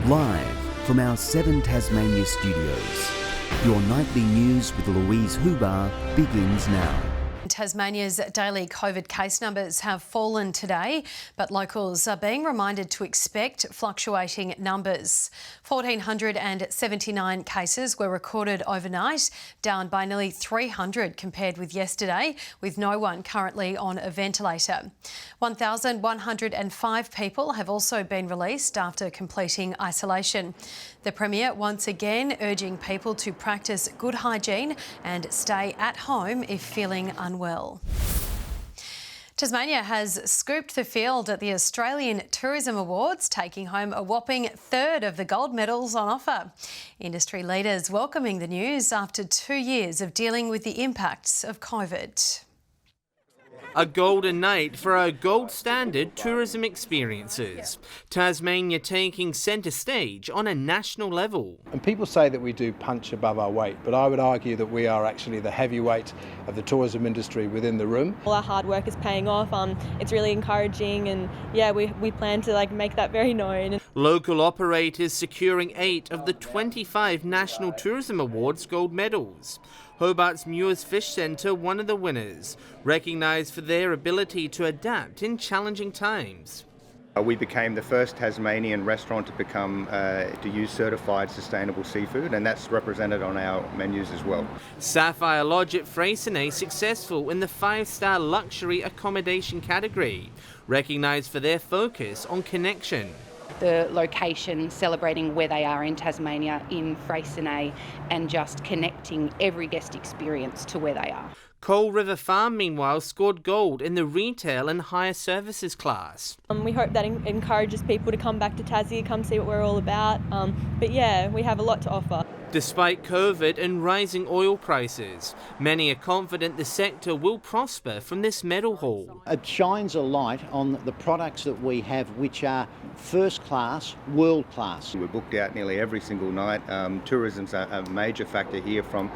Live from our 7 Tasmania studios, your nightly news with Louise Huber begins now. Tasmania's daily COVID case numbers have fallen today, but locals are being reminded to expect fluctuating numbers. 1,479 cases were recorded overnight, down by nearly 300 compared with yesterday, with no one currently on a ventilator. 1,105 people have also been released after completing isolation. The Premier once again urging people to practice good hygiene and stay at home if feeling unwell. Tasmania has scooped the field at the Australian Tourism Awards, taking home a whopping third of the gold medals on offer. Industry leaders welcoming the news after 2 years of dealing with the impacts of COVID. A golden night for our gold standard tourism experiences. Tasmania taking centre stage on a national level. And people say that we do punch above our weight, but I would argue that we are actually the heavyweight of the tourism industry within the room. All our hard work is paying off. It's really encouraging, and yeah, we plan to make that very known. Local operators securing 8 of the 25 National Tourism Awards gold medals. Hobart's Muir's Fish Centre, one of the winners, recognised for their ability to adapt in challenging times. We became the first Tasmanian restaurant to use certified sustainable seafood, and that's represented on our menus as well. Sapphire Lodge at Freycinet successful in the 5-star luxury accommodation category, recognised for their focus on connection. The location, celebrating where they are in Tasmania, in Freycinet, and just connecting every guest experience to where they are. Coal River Farm, meanwhile, scored gold in the retail and hire services class. We hope that encourages people to come back to Tassie, come see what we're all about. But yeah, we have a lot to offer. Despite COVID and rising oil prices, many are confident the sector will prosper from this medal haul. It shines a light on the products that we have, which are first class, world class. We're booked out nearly every single night. Tourism's a major factor here from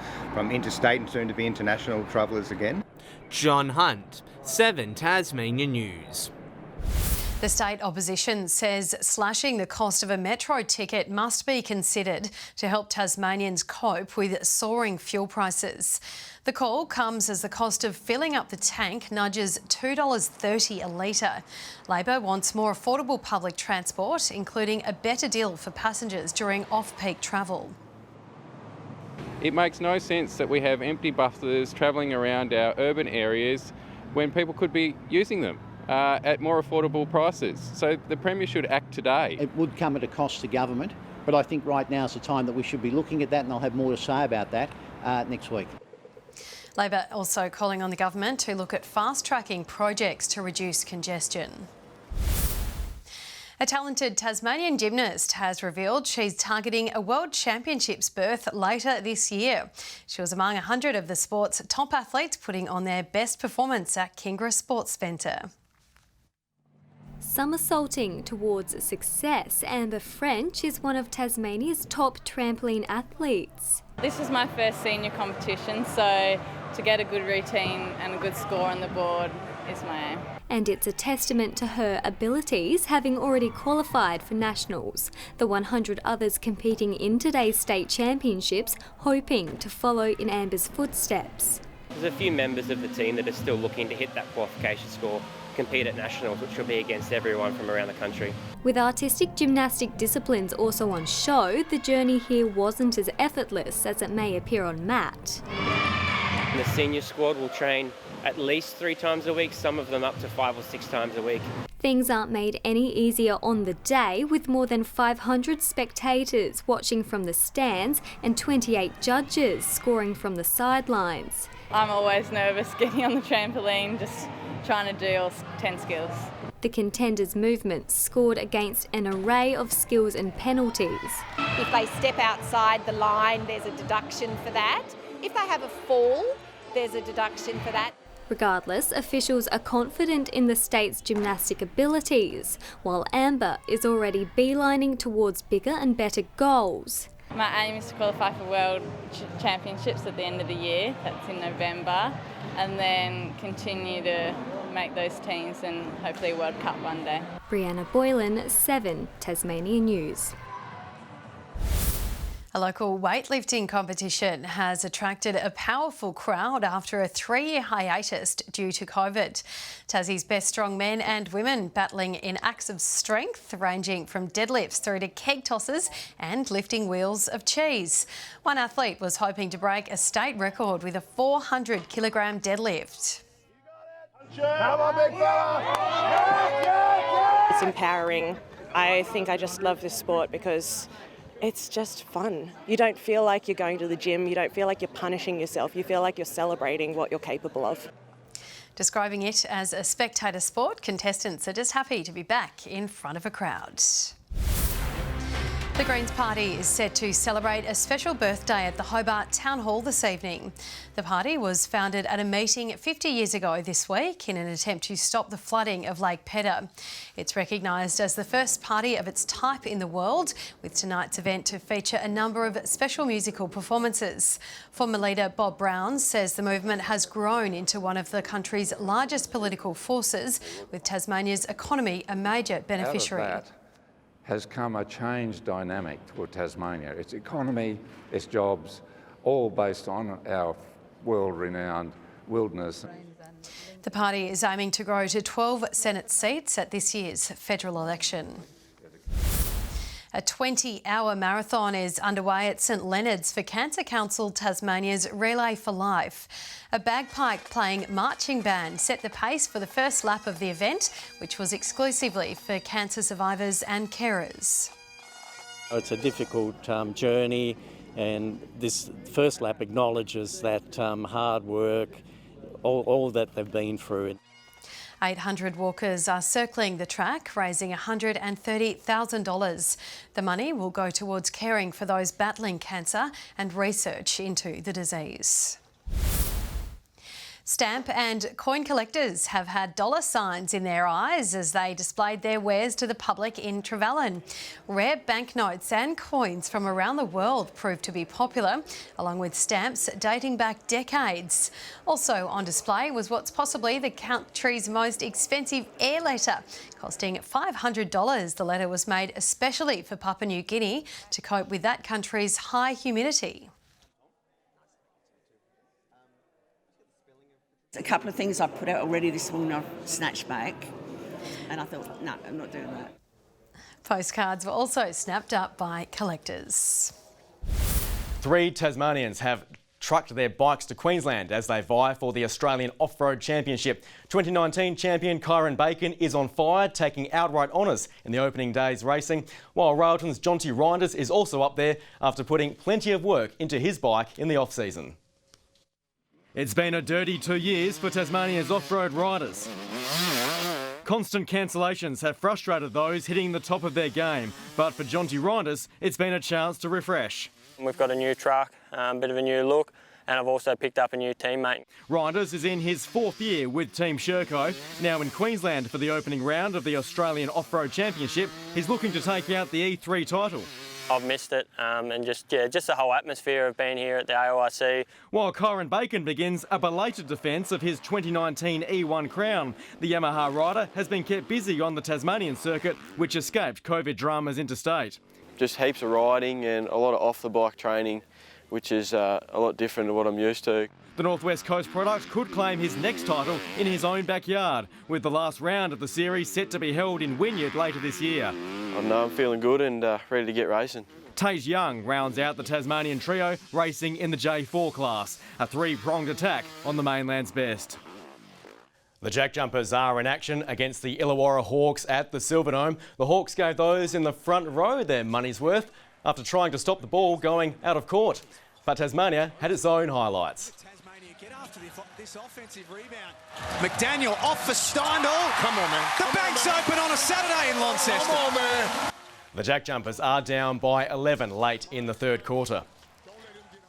interstate and soon to be international travellers again. John Hunt, 7 Tasmania News. The state opposition says slashing the cost of a metro ticket must be considered to help Tasmanians cope with soaring fuel prices. The call comes as the cost of filling up the tank nudges $2.30 a litre. Labor wants more affordable public transport, including a better deal for passengers during off-peak travel. It makes no sense that we have empty buses travelling around our urban areas when people could be using them at more affordable prices. So the Premier should act today. It would come at a cost to government, but I think right now is the time that we should be looking at that, and I'll have more to say about that next week. Labor also calling on the government to look at fast-tracking projects to reduce congestion. A talented Tasmanian gymnast has revealed she's targeting a World Championships berth later this year. She was among 100 of the sport's top athletes putting on their best performance at Kingra Sports Centre. Somersaulting towards success, Amber French is one of Tasmania's top trampoline athletes. This was my first senior competition, so to get a good routine and a good score on the board is my aim. And it's a testament to her abilities, having already qualified for nationals. The 100 others competing in today's state championships hoping to follow in Amber's footsteps. There's a few members of the team that are still looking to hit that qualification score, compete at nationals, which will be against everyone from around the country. With artistic gymnastic disciplines also on show, the journey here wasn't as effortless as it may appear on mat. And the senior squad will train at least 3 times a week, some of them up to 5 or 6 times a week. Things aren't made any easier on the day, with more than 500 spectators watching from the stands and 28 judges scoring from the sidelines. I'm always nervous getting on the trampoline, just trying to do all 10 skills. The contenders' movements scored against an array of skills and penalties. If they step outside the line, there's a deduction for that. If they have a fall, there's a deduction for that. Regardless, officials are confident in the state's gymnastic abilities, while Amber is already beelining towards bigger and better goals. My aim is to qualify for World Championships at the end of the year, that's in November, and then continue to make those teams and hopefully a World Cup one day. Brianna Boylan, 7 Tasmania News. A local weightlifting competition has attracted a powerful crowd after a 3-year hiatus due to COVID. Tassie's best strongmen and women battling in acts of strength, ranging from deadlifts through to keg tosses and lifting wheels of cheese. One athlete was hoping to break a state record with a 400-kilogram deadlift. It's empowering. I think I just love this sport because it's just fun. You don't feel like you're going to the gym, you don't feel like you're punishing yourself, you feel like you're celebrating what you're capable of. Describing it as a spectator sport, contestants are just happy to be back in front of a crowd. The Greens Party is set to celebrate a special birthday at the Hobart Town Hall this evening. The party was founded at a meeting 50 years ago this week in an attempt to stop the flooding of Lake Pedder. It's recognised as the first party of its type in the world, with tonight's event to feature a number of special musical performances. Former leader Bob Brown says the movement has grown into one of the country's largest political forces, with Tasmania's economy a major beneficiary. Out of that has come a changed dynamic for Tasmania. Its economy, its jobs, all based on our world-renowned wilderness. The party is aiming to grow to 12 Senate seats at this year's federal election. A 20-hour marathon is underway at St Leonard's for Cancer Council Tasmania's Relay for Life. A bagpipe-playing marching band set the pace for the first lap of the event, which was exclusively for cancer survivors and carers. It's a difficult journey, and this first lap acknowledges that hard work, all that they've been through. 800 walkers are circling the track, raising $130,000. The money will go towards caring for those battling cancer and research into the disease. Stamp and coin collectors have had dollar signs in their eyes as they displayed their wares to the public in Trevellyn. Rare banknotes and coins from around the world proved to be popular, along with stamps dating back decades. Also on display was what's possibly the country's most expensive air letter, costing $500. The letter was made especially for Papua New Guinea to cope with that country's high humidity. A couple of things I put out already this morning I've snatched back, and I thought, no, I'm not doing that. Postcards were also snapped up by collectors. 3 Tasmanians have trucked their bikes to Queensland as they vie for the Australian Off-Road Championship. 2019 champion Kyron Bacon is on fire, taking outright honours in the opening day's racing, while Railton's Jonty Reinders is also up there after putting plenty of work into his bike in the off-season. It's been a dirty 2 years for Tasmania's off-road riders. Constant cancellations have frustrated those hitting the top of their game, but for Jonty Reinders, it's been a chance to refresh. We've got a new truck, a bit of a new look, and I've also picked up a new teammate. Reinders is in his 4th year with Team Sherco. Now in Queensland for the opening round of the Australian Off-Road Championship, he's looking to take out the E3 title. I've missed it, and just the whole atmosphere of being here at the AORC. While Kyron Bacon begins a belated defence of his 2019 E1 crown, the Yamaha rider has been kept busy on the Tasmanian circuit, which escaped COVID dramas interstate. Just heaps of riding and a lot of off-the-bike training, which is a lot different to what I'm used to. The North West Coast product could claim his next title in his own backyard, with the last round of the series set to be held in Wynyard later this year. I know I'm feeling good and ready to get racing. Tage Young rounds out the Tasmanian trio racing in the J4 class, a 3-pronged attack on the mainland's best. The Jack Jumpers are in action against the Illawarra Hawks at the Silverdome. The Hawks gave those in the front row their money's worth after trying to stop the ball going out of court. But Tasmania had its own highlights. Get after this offensive rebound. McDaniel off for Steindl. Come on, man. The bank's open on a Saturday in Launceston. Come on, man. The Jack Jumpers are down by 11 late in the third quarter.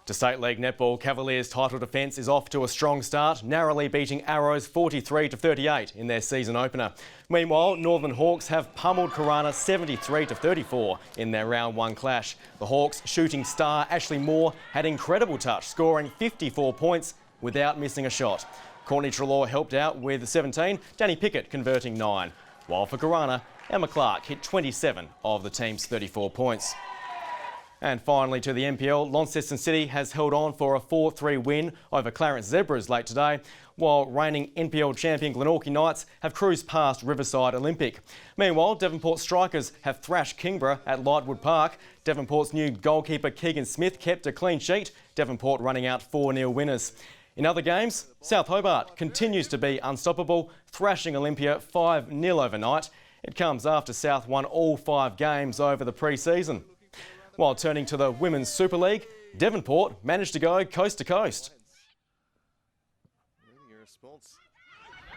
To State League Netball, Cavaliers' title defence is off to a strong start, narrowly beating Arrows 43-38 in their season opener. Meanwhile, Northern Hawks have pummeled Corana 73-34 in their round 1 clash. The Hawks' shooting star Ashley Moore had incredible touch, scoring 54 points without missing a shot. Courtney Treloar helped out with 17, Danny Pickett converting 9. While for Corana, Emma Clark hit 27 of the team's 34 points. And finally to the NPL, Launceston City has held on for a 4-3 win over Clarence Zebras late today, while reigning NPL champion Glenorchy Knights have cruised past Riverside Olympic. Meanwhile, Devonport Strikers have thrashed Kingborough at Lightwood Park. Devonport's new goalkeeper Keegan Smith kept a clean sheet, Devonport running out 4-0 winners. In other games, South Hobart continues to be unstoppable, thrashing Olympia 5-0 overnight. It comes after South won all 5 games over the pre-season. While turning to the Women's Super League, Devonport managed to go coast to coast.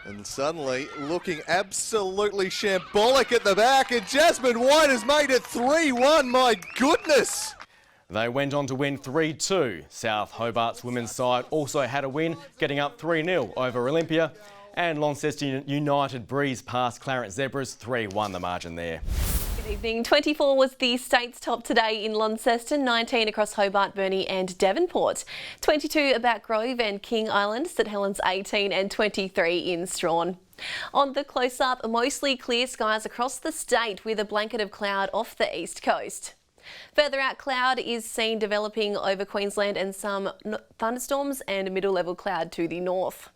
And suddenly looking absolutely shambolic at the back, and Jasmine White has made it 3-1, my goodness! They went on to win 3-2. South Hobart's women's side also had a win, getting up 3-0 over Olympia, and Launceston United breezed past Clarence Zebras, 3-1 the margin there. Good evening. 24 was the state's top today in Launceston, 19 across Hobart, Burnie and Devonport, 22 about Grove and King Island, St Helens 18 and 23 in Strawn. On the close-up, mostly clear skies across the state with a blanket of cloud off the east coast. Further out, cloud is seen developing over Queensland and some thunderstorms and middle-level cloud to the north.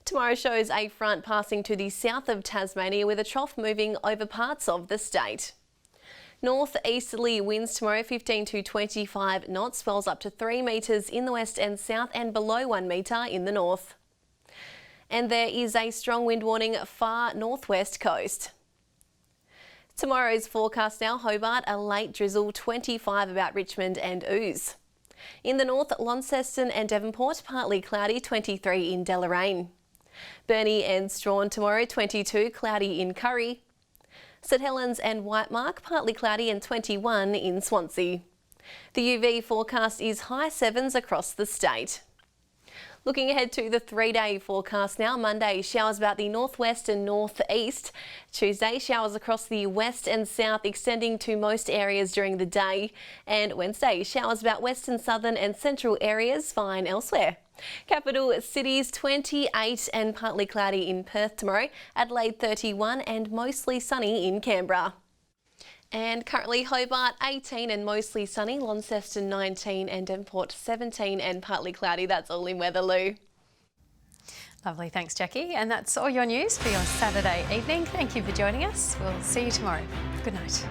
Tomorrow shows a front passing to the south of Tasmania with a trough moving over parts of the state. North-easterly winds tomorrow 15 to 25 knots, swells up to 3 metres in the west and south and below 1 metre in the north. And there is a strong wind warning far northwest coast. Tomorrow's forecast now, Hobart, a late drizzle, 25 about Richmond and ooze. In the north, Launceston and Devonport, partly cloudy, 23 in Deloraine. Burnie and Strawn tomorrow, 22, cloudy in Curry. St Helens and Whitemark, partly cloudy and 21 in Swansea. The UV forecast is high 7s across the state. Looking ahead to the 3-day forecast now, Monday showers about the northwest and northeast. Tuesday showers across the west and south extending to most areas during the day. And Wednesday showers about western, southern and central areas, fine elsewhere. Capital cities 28 and partly cloudy in Perth tomorrow, Adelaide 31 and mostly sunny in Canberra. And currently Hobart 18 and mostly sunny, Launceston 19 and Devonport 17 and partly cloudy. That's all in weather, Lou. Lovely, thanks Jackie. And that's all your news for your Saturday evening. Thank you for joining us. We'll see you tomorrow. Good night.